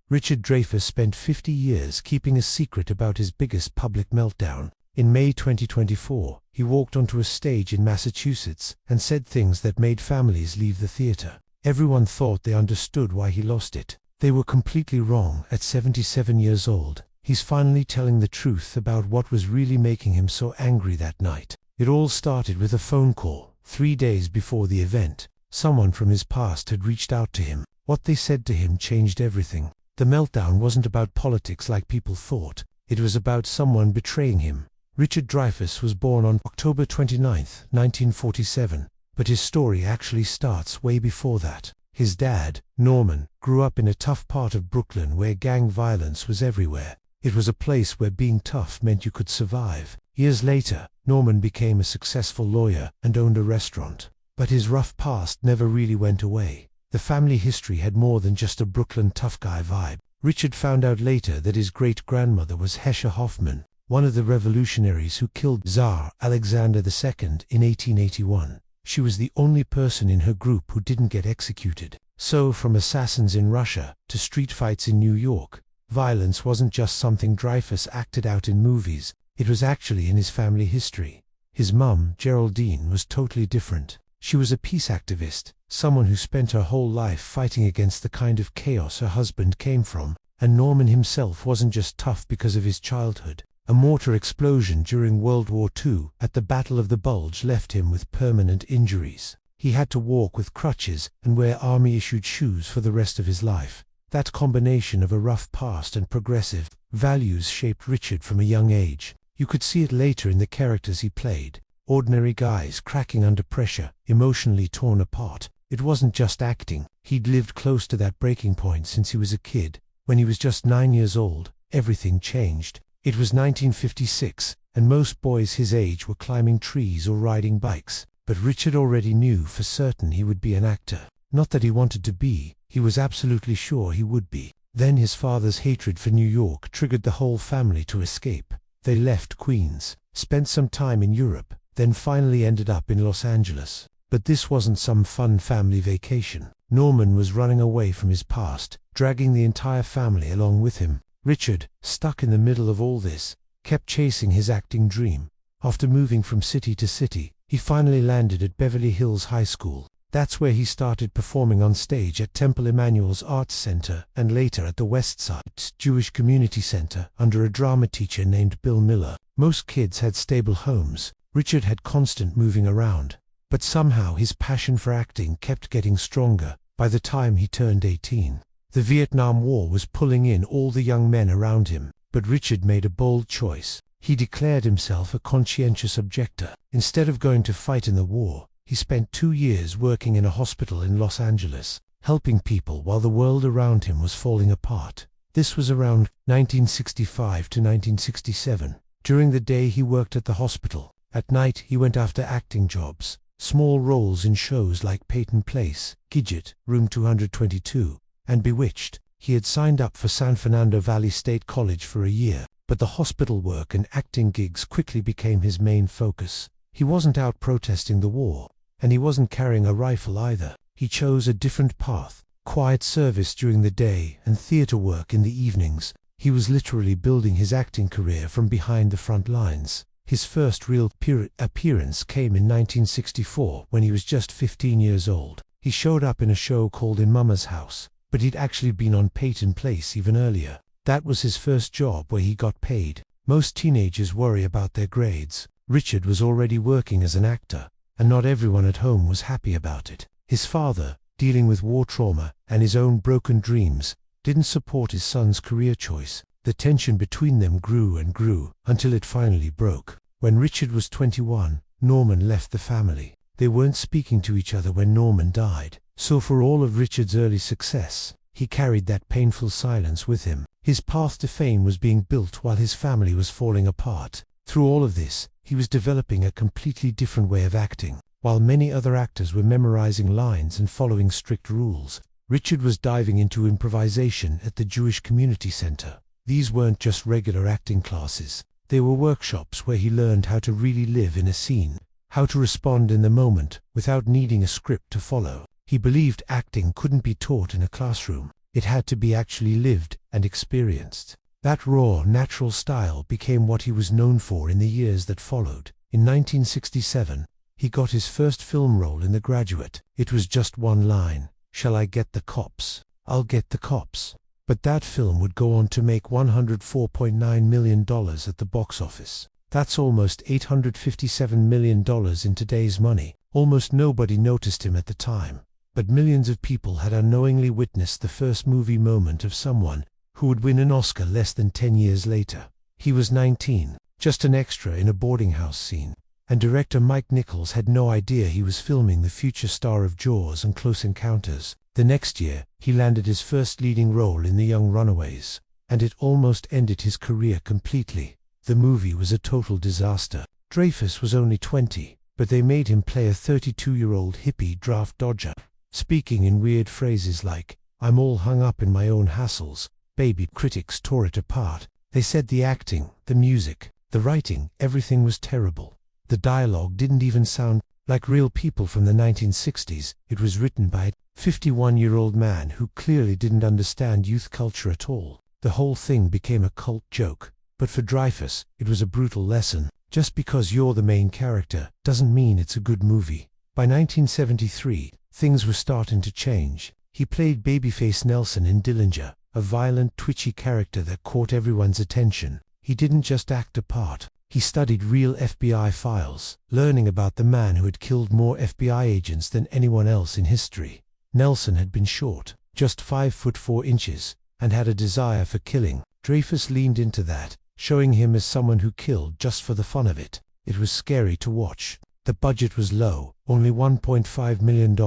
Richard Dreyfuss spent 50 years keeping a secret about his biggest public meltdown. In May 2024, he walked onto a stage in Massachusetts and said things that made families leave the theater. Everyone thought they understood why he lost it. They were completely wrong. At 77 years old, he's finally telling the truth about what was really making him so angry that night. It all started with a phone call. 3 days before the event, someone from his past had reached out to him. What they said to him changed everything. The meltdown wasn't about politics like people thought. It was about someone betraying him. Richard Dreyfuss was born on October 29, 1947, but his story actually starts way before that. His dad, Norman, grew up in a tough part of Brooklyn where gang violence was everywhere. It was a place where being tough meant you could survive. Years later, Norman became a successful lawyer and owned a restaurant. But his rough past never really went away. The family history had more than just a Brooklyn tough guy vibe. Richard found out later that his great-grandmother was Hesha Hoffman, one of the revolutionaries who killed Tsar Alexander II in 1881. She was the only person in her group who didn't get executed. So, from assassins in Russia to street fights in New York, violence wasn't just something Dreyfuss acted out in movies, it was actually in his family history. His mum, Geraldine, was totally different. She was a peace activist, someone who spent her whole life fighting against the kind of chaos her husband came from. And Norman himself wasn't just tough because of his childhood. A mortar explosion during World War II at the Battle of the Bulge left him with permanent injuries. He had to walk with crutches and wear army-issued shoes for the rest of his life. That combination of a rough past and progressive values shaped Richard from a young age. You could see it later in the characters he played. Ordinary guys cracking under pressure, emotionally torn apart. It wasn't just acting. He'd lived close to that breaking point since he was a kid. When he was just 9 years old, everything changed. It was 1956, and most boys his age were climbing trees or riding bikes. But Richard already knew for certain he would be an actor. Not that he wanted to be, he was absolutely sure he would be. Then his father's hatred for New York triggered the whole family to escape. They left Queens, spent some time in Europe, then finally ended up in Los Angeles. But this wasn't some fun family vacation. Norman was running away from his past, dragging the entire family along with him. Richard, stuck in the middle of all this, kept chasing his acting dream. After moving from city to city, he finally landed at Beverly Hills High School. That's where he started performing on stage at Temple Emmanuel's Arts Center and later at the West Side Jewish Community Center under a drama teacher named Bill Miller. Most kids had stable homes. Richard had constant moving around. But somehow his passion for acting kept getting stronger. By the time he turned 18, the Vietnam War was pulling in all the young men around him. But Richard made a bold choice. He declared himself a conscientious objector. Instead of going to fight in the war, he spent 2 years working in a hospital in Los Angeles, helping people while the world around him was falling apart. This was around 1965 to 1967. During the day he worked at the hospital. At night he went after acting jobs, small roles in shows like Peyton Place, Gidget, Room 222, and Bewitched. He had signed up for San Fernando Valley State College for a year, but the hospital work and acting gigs quickly became his main focus. He wasn't out protesting the war, and he wasn't carrying a rifle either. He chose a different path, quiet service during the day and theater work in the evenings. He was literally building his acting career from behind the front lines. His first real appearance came in 1964 when he was just 15 years old. He showed up in a show called In Mama's House, but he'd actually been on Peyton Place even earlier. That was his first job where he got paid. Most teenagers worry about their grades. Richard was already working as an actor, and not everyone at home was happy about it. His father, dealing with war trauma and his own broken dreams, didn't support his son's career choice. The tension between them grew and grew until it finally broke. When Richard was 21, Norman left the family. They weren't speaking to each other when Norman died. So for all of Richard's early success, he carried that painful silence with him. His path to fame was being built while his family was falling apart. Through all of this, he was developing a completely different way of acting. While many other actors were memorizing lines and following strict rules, Richard was diving into improvisation at the Jewish Community Center. These weren't just regular acting classes. They were workshops where he learned how to really live in a scene, how to respond in the moment without needing a script to follow. He believed acting couldn't be taught in a classroom. It had to be actually lived and experienced. That raw, natural style became what he was known for in the years that followed. In 1967, he got his first film role in The Graduate. It was just one line, "Shall I get the cops? I'll get the cops." But that film would go on to make $104.9 million at the box office. That's almost $857 million in today's money. Almost nobody noticed him at the time, but millions of people had unknowingly witnessed the first movie moment of someone who would win an Oscar less than 10 years later. He was 19, just an extra in a boarding house scene, and director Mike Nichols had no idea he was filming the future star of Jaws and Close Encounters. The next year, he landed his first leading role in The Young Runaways, and it almost ended his career completely. The movie was a total disaster. Dreyfuss was only 20, but they made him play a 32-year-old hippie draft dodger, speaking in weird phrases like, "I'm all hung up in my own hassles." Baby critics tore it apart. They said the acting, the music, the writing, everything was terrible. The dialogue didn't even sound like real people from the 1960s. It was written by a 51-year-old man who clearly didn't understand youth culture at all. The whole thing became a cult joke. But for Dreyfuss, it was a brutal lesson. Just because you're the main character doesn't mean it's a good movie. By 1973, things were starting to change. He played babyface Nelson in Dillinger, a violent, twitchy character that caught everyone's attention. He didn't just act a part. He studied real FBI files, learning about the man who had killed more FBI agents than anyone else in history. Nelson had been short, just 5'4", and had a desire for killing. Dreyfuss leaned into that, showing him as someone who killed just for the fun of it. It was scary to watch. The budget was low, only $1.5 million,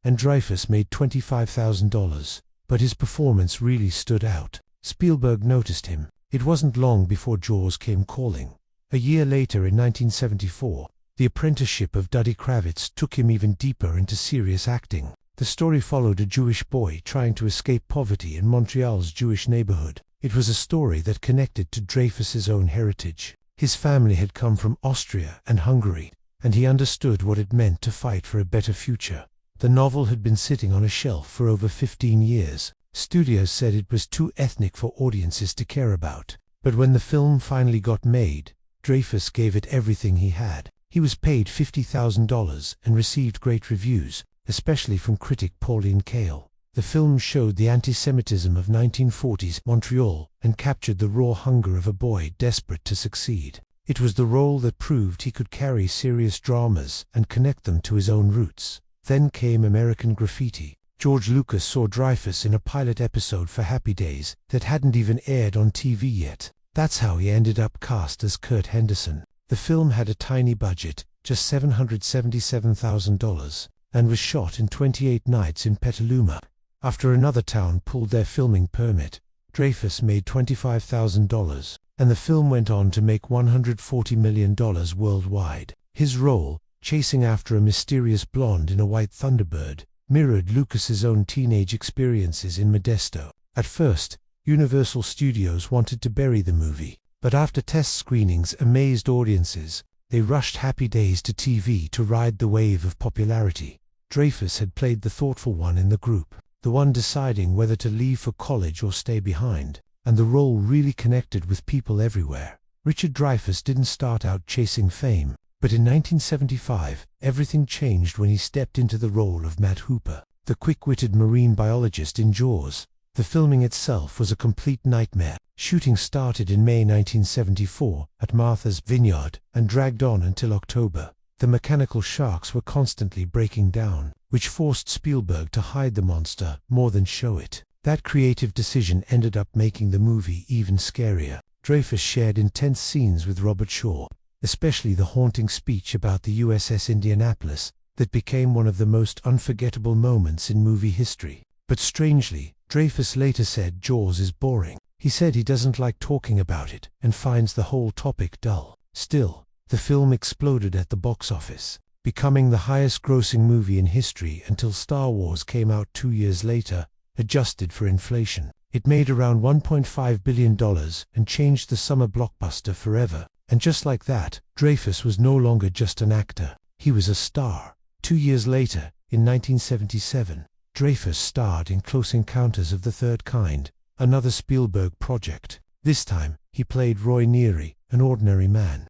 and Dreyfuss made $25,000, but his performance really stood out. Spielberg noticed him. It wasn't long before Jaws came calling. A year later, in 1974, The Apprenticeship of Duddy Kravitz took him even deeper into serious acting. The story followed a Jewish boy trying to escape poverty in Montreal's Jewish neighborhood. It was a story that connected to Dreyfuss's own heritage. His family had come from Austria and Hungary, and he understood what it meant to fight for a better future. The novel had been sitting on a shelf for over 15 years. Studios said it was too ethnic for audiences to care about. But when the film finally got made, Dreyfuss gave it everything he had. He was paid $50,000 and received great reviews, especially from critic Pauline Kael. The film showed the anti-Semitism of 1940s Montreal and captured the raw hunger of a boy desperate to succeed. It was the role that proved he could carry serious dramas and connect them to his own roots. Then came American Graffiti. George Lucas saw Dreyfuss in a pilot episode for Happy Days that hadn't even aired on TV yet. That's how he ended up cast as Kurt Henderson. The film had a tiny budget, just $777,000, and was shot in 28 nights in Petaluma. After another town pulled their filming permit, Dreyfuss made $25,000, and the film went on to make $140 million worldwide. His role, chasing after a mysterious blonde in a white Thunderbird, mirrored Lucas's own teenage experiences in Modesto. At first, Universal Studios wanted to bury the movie, but after test screenings amazed audiences, they rushed Happy Days to TV to ride the wave of popularity. Dreyfuss had played the thoughtful one in the group, the one deciding whether to leave for college or stay behind, and the role really connected with people everywhere. Richard Dreyfuss didn't start out chasing fame, but in 1975, everything changed when he stepped into the role of Matt Hooper, the quick-witted marine biologist in Jaws. The filming itself was a complete nightmare. Shooting started in May 1974 at Martha's Vineyard and dragged on until October. The mechanical sharks were constantly breaking down, which forced Spielberg to hide the monster more than show it. That creative decision ended up making the movie even scarier. Dreyfuss shared intense scenes with Robert Shaw, especially the haunting speech about the USS Indianapolis that became one of the most unforgettable moments in movie history. But strangely, Dreyfuss later said Jaws is boring. He said he doesn't like talking about it and finds the whole topic dull. Still, the film exploded at the box office, becoming the highest-grossing movie in history until Star Wars came out 2 years later, adjusted for inflation. It made around $1.5 billion and changed the summer blockbuster forever. And just like that, Dreyfuss was no longer just an actor. He was a star. 2 years later, in 1977, Dreyfuss starred in Close Encounters of the Third Kind, another Spielberg project. This time, he played Roy Neary, an ordinary man.